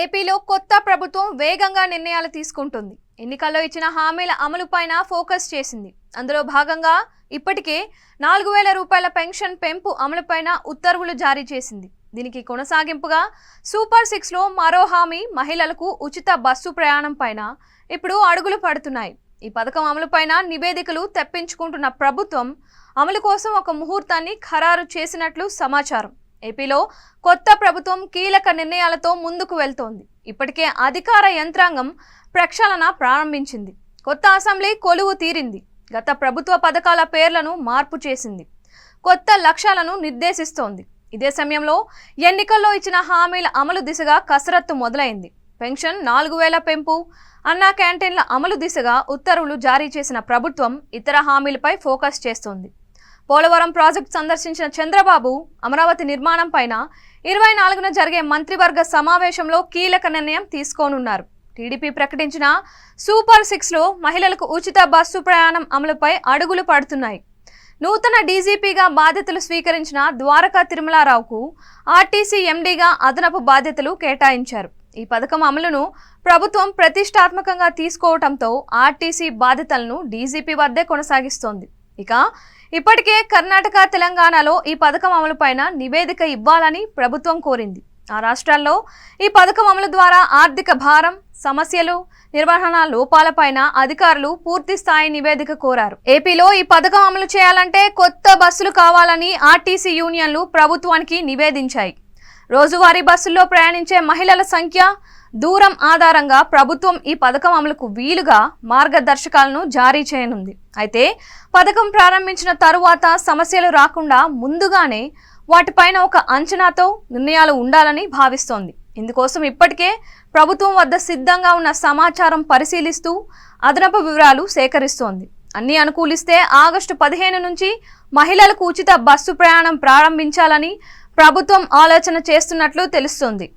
ఏపీలో కొత్త ప్రభుత్వం వేగంగా నిర్ణయాలు తీసుకుంటుంది. ఎన్నికల్లో ఇచ్చిన హామీల అమలుపైన ఫోకస్ చేసింది. అందులో భాగంగా ఇప్పటికే 4000 రూపాయల పెన్షన్ పెంపు అమలుపైన ఉత్తర్వులు జారీ చేసింది. దీనికి కొనసాగింపుగా సూపర్ 6లో మరో హామీ మహిళలకు ఉచిత బస్సు ప్రయాణం పైన ఇప్పుడు అడుగులు పడుతున్నాయి. ఈ పథకం అమలుపైన నివేదికలు తెప్పించుకుంటున్న ప్రభుత్వం అమలు కోసం ఒక ముహూర్తాన్ని ఖరారు చేసినట్లు సమాచారం. ఏపీలో కొత్త ప్రభుత్వం కీలక నిర్ణయాలతో ముందుకు వెళ్తోంది. ఇప్పటికే అధికార యంత్రాంగం ప్రక్షాళన ప్రారంభించింది. కొత్త అసెంబ్లీ కొలువు తీరింది. గత ప్రభుత్వ పథకాల పేర్లను మార్పు చేసింది. కొత్త లక్ష్యాలను నిర్దేశిస్తోంది. ఇదే సమయంలో ఎన్నికల్లో ఇచ్చిన హామీల అమలు దిశగా కసరత్తు మొదలైంది. పెన్షన్ 4000 పెంపు, అన్నా క్యాంటీన్ల అమలు దిశగా ఉత్తర్వులు జారీ చేసిన ప్రభుత్వం ఇతర హామీలపై ఫోకస్ చేస్తోంది. పోలవరం ప్రాజెక్టు సందర్శించిన చంద్రబాబు అమరావతి నిర్మాణం పైన 24న జరిగే మంత్రివర్గ సమావేశంలో కీలక నిర్ణయం తీసుకోనున్నారు. టీడీపీ ప్రకటించిన సూపర్ 6లో మహిళలకు ఉచిత బస్సు ప్రయాణం అమలుపై అడుగులు పడుతున్నాయి. నూతన డీజీపీగా బాధ్యతలు స్వీకరించిన ద్వారకా తిరుమలారావుకు ఆర్టీసీ ఎండీగా అదనపు బాధ్యతలు కేటాయించారు. ఈ పథకం అమలును ప్రభుత్వం ప్రతిష్టాత్మకంగా తీసుకోవడంతో ఆర్టీసీ బాధ్యతలను డీజీపీ వద్దే కొనసాగిస్తోంది. ఇక ఇప్పటికే కర్ణాటక, తెలంగాణలో ఈ పథకం అమలుపైన నివేదిక ఇవ్వాలని ప్రభుత్వం కోరింది. ఆ రాష్ట్రాల్లో ఈ పథకం అమలు ద్వారా ఆర్థిక భారం, సమస్యలు, నిర్వహణ లోపాలపైన అధికారులు పూర్తి స్థాయి నివేదిక కోరారు. ఏపీలో ఈ పథకం అమలు చేయాలంటే కొత్త బస్సులు కావాలని ఆర్టీసీ యూనియన్లు ప్రభుత్వానికి నివేదించాయి. రోజువారీ బస్సుల్లో ప్రయాణించే మహిళల సంఖ్య, దూరం ఆధారంగా ప్రభుత్వం ఈ పథకం అమలుకు వీలుగా మార్గదర్శకాలను జారీ చేయనుంది. అయితే పథకం ప్రారంభించిన తరువాత సమస్యలు రాకుండా ముందుగానే వాటిపైన ఒక అంచనాతో నిర్ణయాలు ఉండాలని భావిస్తోంది. ఇందుకోసం ఇప్పటికే ప్రభుత్వం వద్ద సిద్ధంగా ఉన్న సమాచారం పరిశీలిస్తూ అదనపు వివరాలు సేకరిస్తోంది. అన్ని అనుకూలిస్తే ఆగస్టు 15 నుంచి మహిళలకు ఉచిత బస్సు ప్రయాణం ప్రారంభించాలని ప్రభుత్వం ఆలోచన చేస్తున్నట్లు తెలుస్తోంది.